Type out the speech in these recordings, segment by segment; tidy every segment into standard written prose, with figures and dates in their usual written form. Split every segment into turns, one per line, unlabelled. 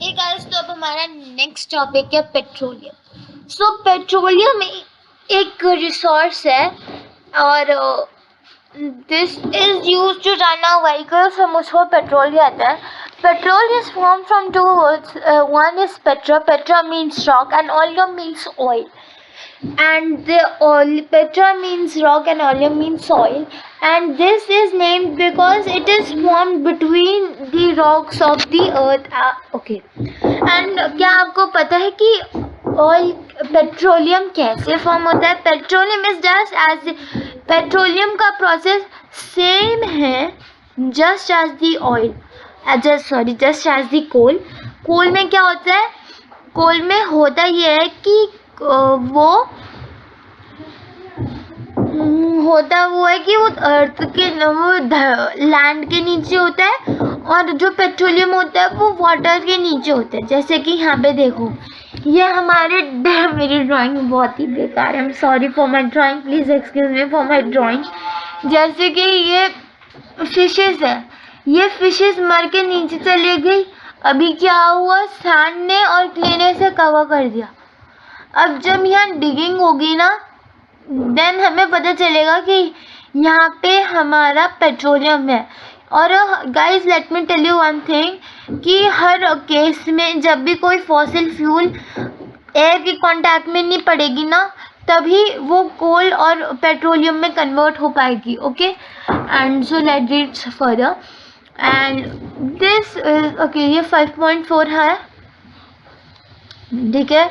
Okay guys, तो अब हमारा नेक्स्ट टॉपिक है पेट्रोलियम। सो पेट्रोलियम एक रिसोर्स है और this is used to run our vehicles. हम उसको पेट्रोल कहते हैं। Petrol is form from two words, one is petra, petra means rock and oleum means oil, and the oil petra means rock and oleum means soil, and this is named because it is formed between the rocks of the earth. Okay, and क्या आपको पता है कि oil petroleum कैसे form होता है? Petroleum is just as petroleum का process same है just as the oil, just as the coal. Coal में क्या होता है? कोल में होता ये है कि वो है कि वो अर्थ के वो लैंड के नीचे होता है, और जो पेट्रोलियम होता है वो वाटर के नीचे होता है। जैसे कि यहाँ पे देखो, ये हमारे मेरी ड्राइंग बहुत ही बेकार है, I am sorry for my drawing, please excuse me for my drawing. जैसे कि ये फिशेस है, ये फिशेस मर के नीचे चली गई। अभी क्या हुआ, सैंड ने और क्ले ने से कवर कर दिया। अब जब यहाँ डिगिंग होगी ना, देन हमें पता चलेगा कि यहाँ पे हमारा पेट्रोलियम है। और guys let me tell you one thing कि हर केस में जब भी कोई फॉसिल फ्यूल एयर के कांटेक्ट में नहीं पड़ेगी ना, तभी वो कोल और पेट्रोलियम में कन्वर्ट हो पाएगी। Okay, and so let read further and this is okay. ये 5.4 है, ठीक है।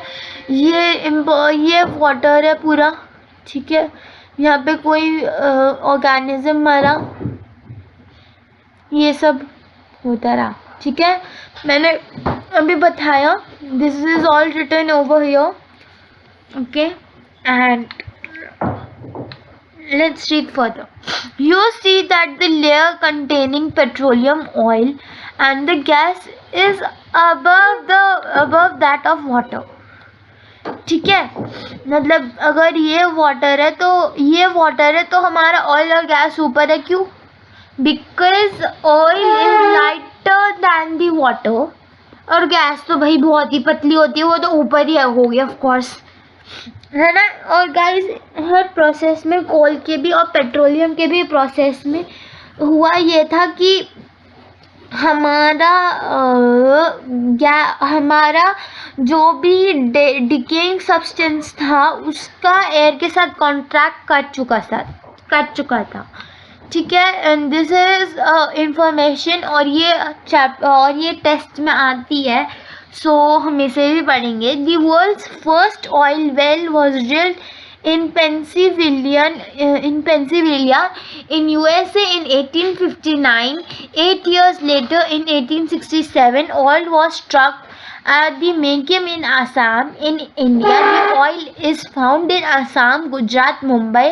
ये वाटर है पूरा, ठीक है। यहाँ पे कोई ऑर्गेनिज्म मरा, ये सब होता रहा, ठीक है। मैंने अभी बताया, this is all written over here, okay. And let's read further. You see that the layer containing petroleum oil and the gas is above that of water. ठीक है, मतलब अगर ये वाटर है तो हमारा ऑयल और गैस ऊपर है। क्यों? Because oil is lighter than the water, और गैस तो भाई बहुत ही पतली होती है, वो तो ऊपर ही होगी ऑफ कोर्स, है ना। और गाइस हर प्रोसेस में, कोल के भी और पेट्रोलियम के भी प्रोसेस में हुआ ये था कि हमारा जो भी डिकेइंग सब्सटेंस था उसका एयर के साथ कॉन्ट्रैक्ट कर चुका था, ठीक है। एंड दिस इज इंफॉर्मेशन, और ये टेस्ट में आती है, सो हम इसे भी पढ़ेंगे। The world's first oil well was drilled in Pennsylvania in USA in 1859. 8 years later in 1867 oil was struck at the Megham in Assam in India. The oil is found in Assam, Gujarat, Mumbai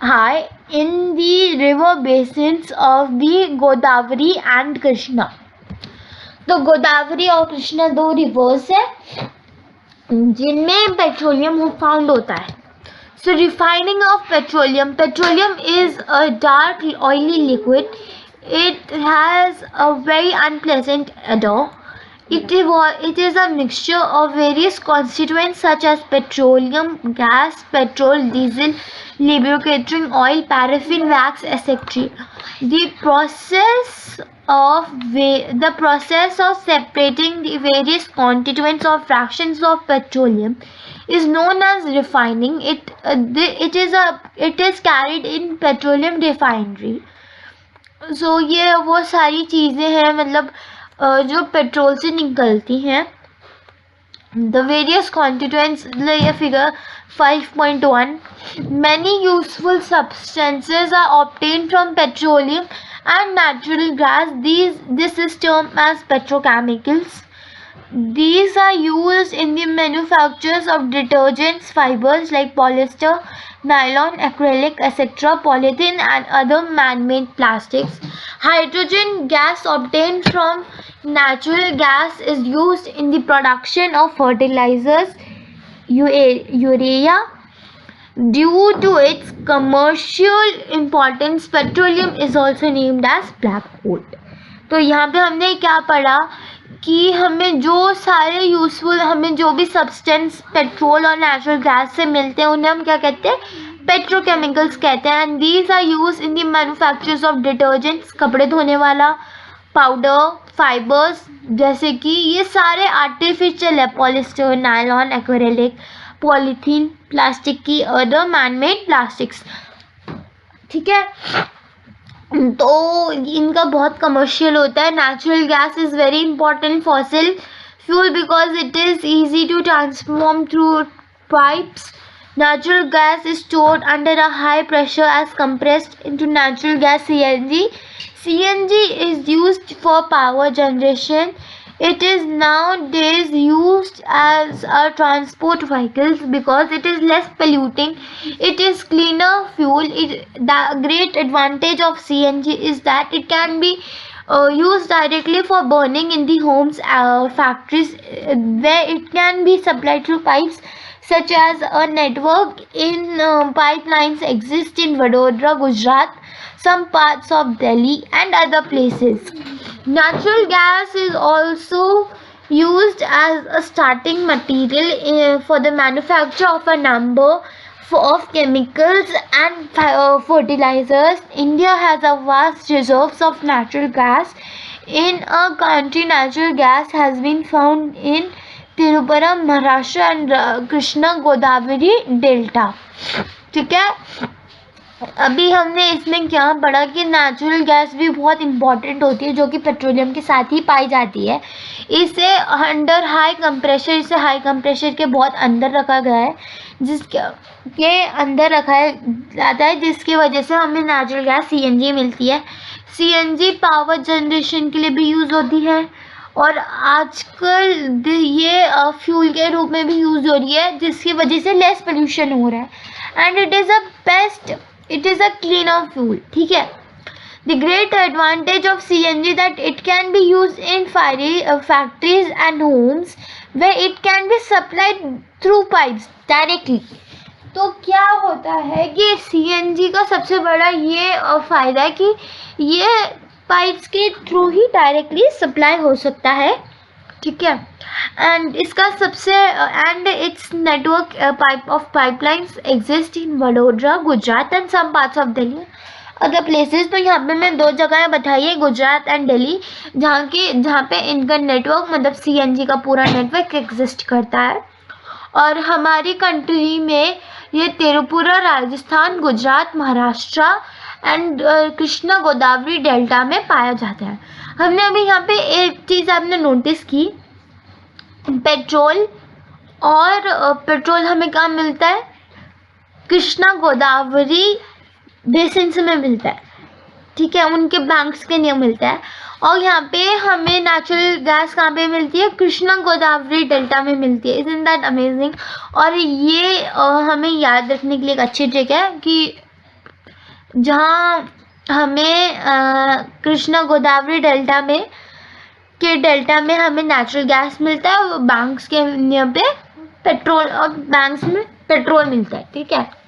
high in the river basins of the Godavari and Krishna. तो गोदावरी और कृष्णा दो reverse है जिनमें petroleum found होता है। So refining of petroleum. Petroleum is a dark oily liquid. It has a very unpleasant odor. It is a mixture of various constituents such as petroleum, gas, petrol, diesel, lubricating oil, paraffin, wax, etc. The process of separating the various constituents or fractions of petroleum is known as refining. It is carried in petroleum refinery. So ये वो सारी चीज़ें हैं, मतलब जो petrol से निकलती हैं। The various constituents, ये figure 5.1. Many useful substances are obtained from petroleum and natural gas. This is termed as petrochemicals. These are used in the manufactures of detergents, fibers like polyester, nylon, acrylic, etc., polythene and other man-made plastics. Hydrogen gas obtained from natural gas is used in the production of fertilizers, urea. Due to its commercial importance, petroleum is also named as black gold. तो यहाँ पे हमने क्या पढ़ा कि हमें जो सारे यूज़फुल, हमें जो भी सब्सटेंस पेट्रोल और नेचुरल गैस से मिलते हैं उन्हें हम क्या कहते हैं, पेट्रोकेमिकल्स कहते हैं। And these are use in the manufactures of detergents, कपड़े धोने वाला, पाउडर, फाइबर्स, जैसे कि ये सारे आर्टिफिशियल है, polyester, nylon, acrylic, polythene, plastic की अदर मैनमेड प्लास्टिक्स, ठीक है। तो इनका बहुत कमर्शियल होता है। Natural gas is very important fossil fuel because it is easy to transform through pipes. Natural gas is stored under a high pressure as compressed into natural gas CNG. CNG is used for power generation. It is nowadays used as a transport vehicles because it is less polluting. It is cleaner fuel. The great advantage of CNG is that it can be used directly for burning in the homes, factories, where it can be supplied through pipes, such as a network in pipelines exist in Vadodara, Gujarat, some parts of Delhi and other places. Natural gas is also used as a starting material for the manufacture of a number of chemicals and fertilizers. India has a vast reserves of natural gas. In our country, natural gas has been found in Tirupuram, Maharashtra and Krishna Godavari delta, ठीक है। अभी हमने इसमें क्या पढ़ा कि natural gas भी बहुत इंपॉर्टेंट होती है, जो कि पेट्रोलियम के साथ ही पाई जाती है। इसे अंडर हाई कंप्रेशर, इसे हाई कंप्रेशर के बहुत अंदर रखा गया है, जिसके अंदर रखा जाता है, जिसकी वजह से हमें नेचुरल गैस सीएनजी मिलती है। सीएनजी पावर जनरेशन के लिए भी यूज़ होती है और आजकल ये फ्यूल के रूप में भी यूज़ हो रही है, जिसकी वजह से लेस पोल्यूशन हो रहा है। And it is a cleaner fuel, ठीक है। The great advantage of CNG that it can be use in factories and homes way it can be supplied through pipes directly. तो क्या होता है कि CNG का सबसे बड़ा ये फ़ायदा है कि ये पाइप्स के थ्रू ही डायरेक्टली सप्लाई हो सकता है, ठीक है। एंड इसका सबसे and its network pipe of pipelines exist in Vadodara, Gujarat and some parts of Delhi, other places. तो यहाँ पे मैं 2 जगह बताई है, गुजरात एंड दिल्ली, जहाँ पे इनका नेटवर्क मतलब CNG का पूरा नेटवर्क एग्जिस्ट करता है। और हमारी कंट्री में ये त्रिपुरा, राजस्थान, गुजरात, महाराष्ट्र एंड कृष्णा गोदावरी डेल्टा में पाया जाता है। हमने अभी यहाँ पे एक चीज़ आपने नोटिस की, पेट्रोल हमें कहाँ मिलता है, कृष्णा गोदावरी बेसिन में मिलता है, ठीक है, उनके बैंक्स के लिए मिलता है। और यहाँ पे हमें नेचुरल गैस कहाँ पे मिलती है, कृष्णा गोदावरी डेल्टा में मिलती है। Isn't that amazing. और ये हमें याद रखने के लिए एक अच्छी ट्रिक है कि जहाँ हमें कृष्णा गोदावरी डेल्टा में हमें नेचुरल गैस मिलता है, बैंक्स के नियर पे पेट्रोल, और बैंक्स में पेट्रोल मिलता है, ठीक है।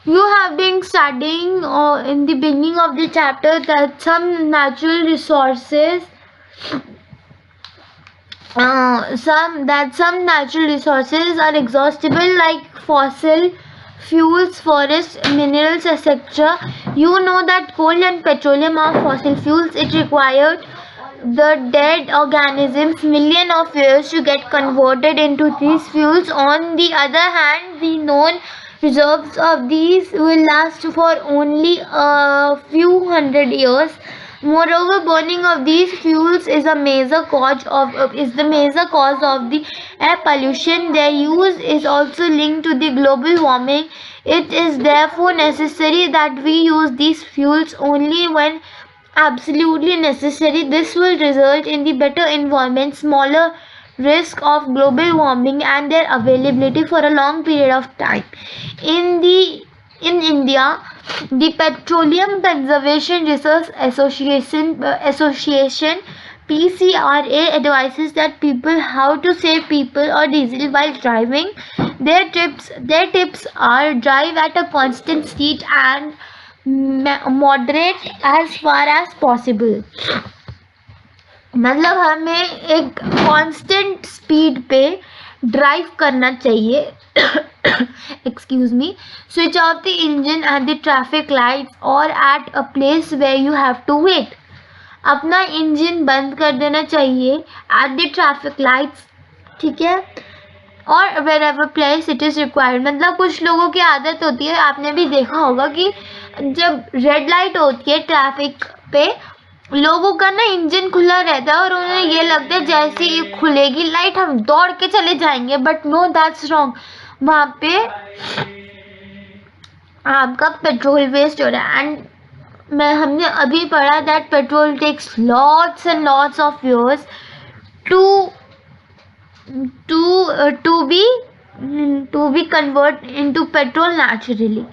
You have been studying in the beginning of the chapter that some natural resources are exhaustible, like fossil fuels, forests, minerals, etc. You know that coal and petroleum are fossil fuels. It required the dead organisms millions of years to get converted into these fuels. On the other hand, the known reserves of these will last for only a few hundred years. Moreover, burning of these fuels is the major cause of the air pollution. Their use is also linked to the global warming. It is therefore necessary that we use these fuels only when absolutely necessary. This will result in the better environment, smaller risk of global warming, and their availability for a long period of time. In India, the Petroleum Conservation Research Association PCRA advises that people how to save people or diesel while driving. Their tips are drive at a constant speed and moderate as far as possible. मतलब हमें एक constant speed पे drive करना चाहिए. Excuse me. Switch off the engine at the traffic lights or at a place where you have to wait. अपना engine बंद कर देना चाहिए एट द ट्रैफिक लाइट्स, ठीक है, और wherever place it is required. मतलब कुछ लोगों की आदत होती है, आपने भी देखा होगा कि जब रेड लाइट होती है ट्रैफिक पे, लोगों का ना इंजन खुला रहता है और उन्हें ये लगता है जैसे ही खुलेगी लाइट हम दौड़ के चले जाएंगे. But no, that's wrong. वहाँ पे आपका पेट्रोल वेस्ट हो रहा है. एंड हमने अभी पढ़ा that petrol takes lots and lots of years to be convert into petrol naturally.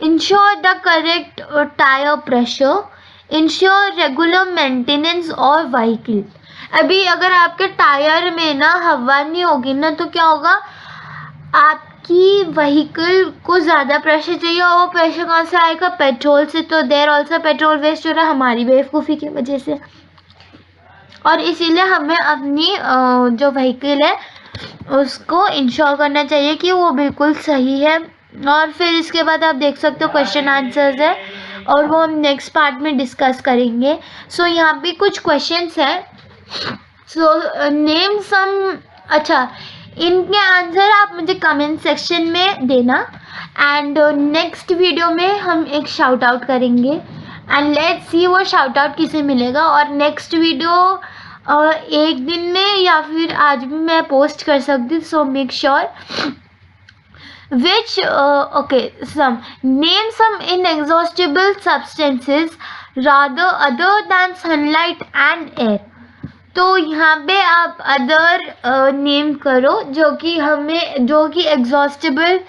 Ensure the correct tire pressure. Ensure regular maintenance of vehicle. अभी अगर आपके टायर में ना हवा नहीं होगी ना तो क्या होगा, आपकी व्हीकल को ज़्यादा प्रेशर चाहिए और वो प्रेशर कहाँ से आएगा, पेट्रोल से. तो देयर ऑल्सो पेट्रोल वेस्ट हो रहा है हमारी बेवकूफ़ी की वजह से. और इसीलिए हमें अपनी जो व्हीकल है उसको इंश्योर करना चाहिए कि वो बिल्कुल सही है. और फिर इसके बाद आप देख सकते हो क्वेश्चन आंसर्स है और वो हम नेक्स्ट पार्ट में डिस्कस करेंगे. सो यहाँ पे कुछ क्वेश्चंस हैं. So name some. अच्छा, इनके आंसर आप मुझे कमेंट सेक्शन में देना. एंड नेक्स्ट वीडियो में हम एक शाउट आउट करेंगे एंड लेट्स सी वो शाउट आउट किसे मिलेगा. और नेक्स्ट वीडियो एक दिन में या फिर आज भी मैं पोस्ट कर सकती हूँ. So make sure. Which name some inexhaustible substances rather other than sunlight and air. तो यहाँ पे आप अदर नेम करो जो कि एग्जॉस्टेबल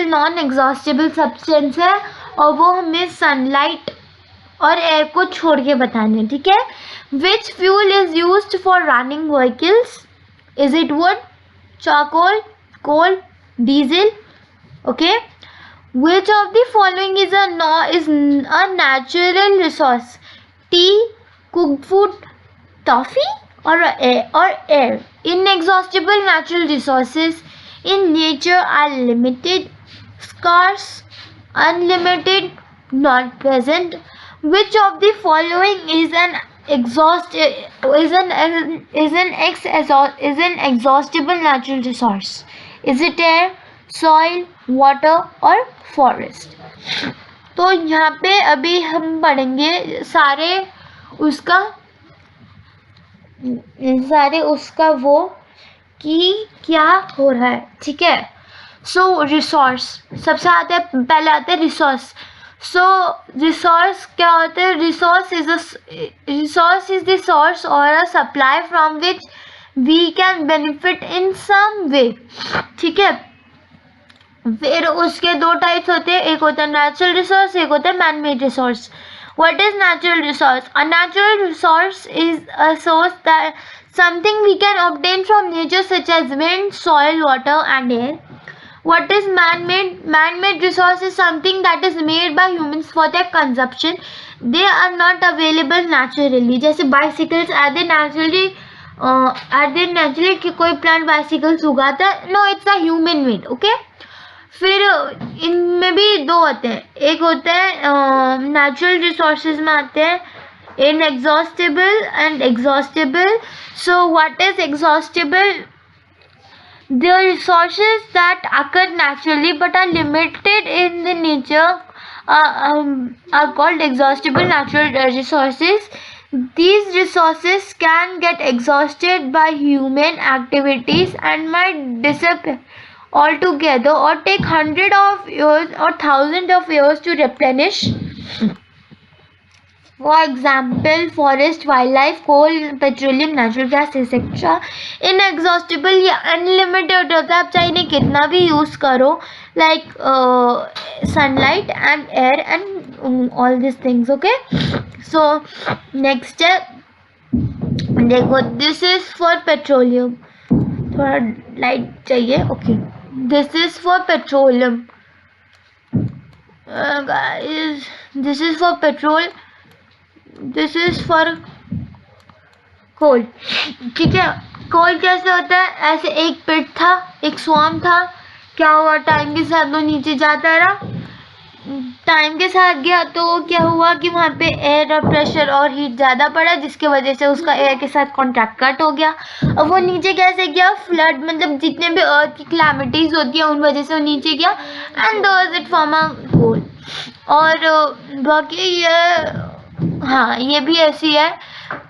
नॉन एग्जॉस्टेबल सब्सटेंस है और वो हमें सनलाइट और एयर को छोड़ के बताने, ठीक है. Which fuel is used for running vehicles. Is it wood, charcoal, coal, diesel. Okay. Which of the following is a natural resource? Tea, cooked food, toffee, or air. Inexhaustible natural resources in nature are limited, scarce, unlimited, not present. Which of the following is an exhaustible natural resource? Is it air, soil, water or forest? तो यहाँ पे अभी हम पढ़ेंगे सारे उसका वो कि क्या हो रहा है, ठीक है. सो रिसोर्स सबसे पहले आते हैं रिसोर्स. सो रिसोर्स क्या होता है? Resource is the source or a supply from which we can benefit in some way, ठीक है. फिर उसके दो टाइप्स होते हैं, एक होता है नेचुरल रिसोर्स, एक होता है man made resource. What is natural resource? A natural resource is a source that something we can obtain from nature such as wind, soil, water and air. What is man-made? Man-made resource is something that is made by humans for their consumption. They are not available naturally. जैसे bicycles are they naturally कि कोई plant bicycles उगाता है? No, it's a human made. Okay? फिर इनमें भी दो होते हैं. एक होते हैं natural resources में आते हैं inexhaustible and exhaustible. So what is exhaustible? The resources that occur naturally but are limited in the nature are called exhaustible natural resources. These resources can get exhausted by human activities and might disappear altogether or take hundreds of years or thousands of years to replenish. For example, forest, wildlife, coal, petroleum, natural gas, etc. Inexhaustible या unlimited होता है, आप चाहे नहीं कितना भी use करो, like sunlight and air and all these things. Okay, so next है, देखो, this is for petroleum. थोड़ा लाइट चाहिए. Okay, this is for petroleum. Guys, this is for petrol. This is for coal. ठीक है, कोल कैसे होता है, ऐसे एक पिट था, एक स्वार्म था, क्या हुआ टाइम के साथ वो नीचे जाता रहा, टाइम के साथ गया तो क्या हुआ कि वहाँ पे एयर और प्रेशर और हीट ज़्यादा पड़ा, जिसके वजह से उसका एयर के साथ कॉन्टैक्ट कट हो गया। अब वो नीचे कैसे गया, फ्लड मतलब जितने भी अर्थ की क्लैमिटीज होती है उन वजह से वो नीचे गया, and those it form a coal. और बाकी ये हाँ ये भी ऐसी है,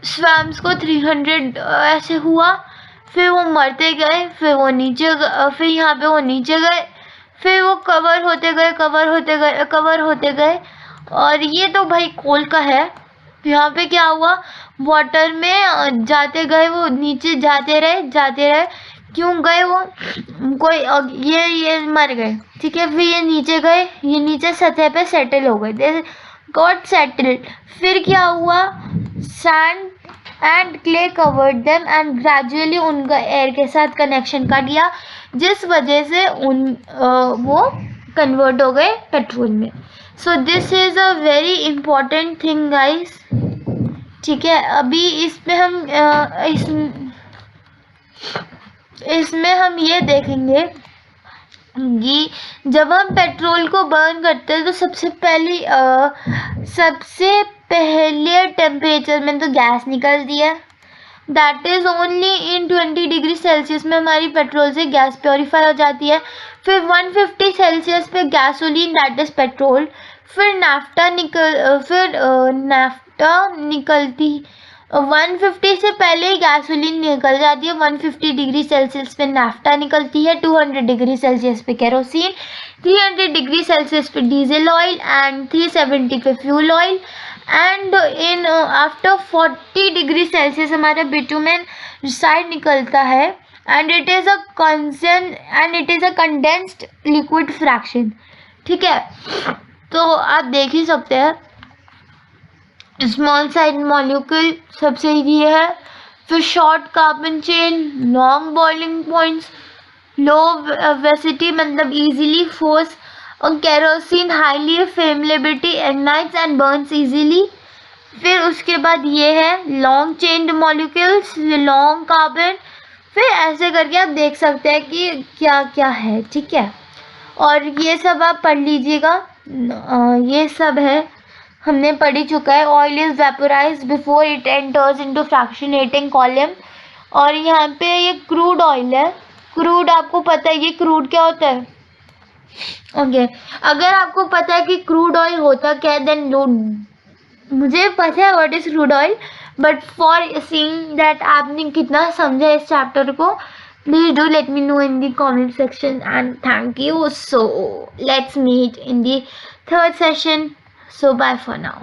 स्वैम्स को 300 ऐसे हुआ, फिर वो मरते गए, फिर वो नीचे फिर यहाँ पे वो नीचे गए, फिर वो कवर होते गए, कवर होते गए, कवर होते गए। और ये तो भाई कोल का है। यहाँ पे क्या हुआ, वाटर में जाते गए, वो नीचे जाते रहे, जाते रहे, क्यों गए वो, कोई ये मर गए। ठीक है, फिर ये नीचे गए, ये नीचे सतह पे सेटल हो गए, दे गॉट सेटल्ड। फिर क्या हुआ, sand and clay covered them and gradually उनका एयर के साथ कनेक्शन कट गया, जिस वजह से वो कन्वर्ट हो गए पेट्रोल में। So this is a very important thing guys. ठीक है, अभी इसमें हम ये देखेंगे कि जब हम पेट्रोल को बर्न करते हैं तो सबसे पहले टेम्परेचर में तो गैस निकलती है, that is only in 20 degree Celsius में हमारी पेट्रोल से गैस प्योरीफाई हो जाती है। फिर 150 सेल्सियस पे गैसोलीन दैट इज़ पेट्रोल, फिर नाफ्टा निकलती 150 से पहले ही गैसोलीन निकल जाती है, 150 डिग्री सेल्सियस पे नाफ्टा निकलती है, 200 डिग्री सेल्सियस पे केरोसिन, 300 डिग्री सेल्सियस पे डीजल ऑयल एंड 370 पे fuel oil, and in after 40 degree Celsius हमारा बिटुमेन साइड निकलता है, and it is a condensed liquid fraction. ठीक है, तो आप देख ही सकते हैं, स्मॉल साइड मॉलिक्यूल सबसे ये है, फिर short carbon chain, long boiling points, low viscosity मतलब इजीली फोर्स, और kerosene highly flammability ignites and burns easily. फिर उसके बाद ये है long chained molecules, long carbon, फिर ऐसे करके आप देख सकते हैं कि क्या क्या है। ठीक है, और ये सब आप पढ़ लीजिएगा, ये सब है हमने पढ़ ही चुका है। Oil is vaporised before it enters into fractionating column, और यहाँ पे ये क्रूड ऑयल है। क्रूड आपको पता है ये क्रूड क्या होता है, ओके अगर आपको पता है कि क्रूड ऑयल होता क्या है, देन मुझे पता है what is crude oil, but for seeing that आपने कितना समझा इस चैप्टर को, please do let me know in the comment section, and thank you. So let's meet in the third session. So bye for now.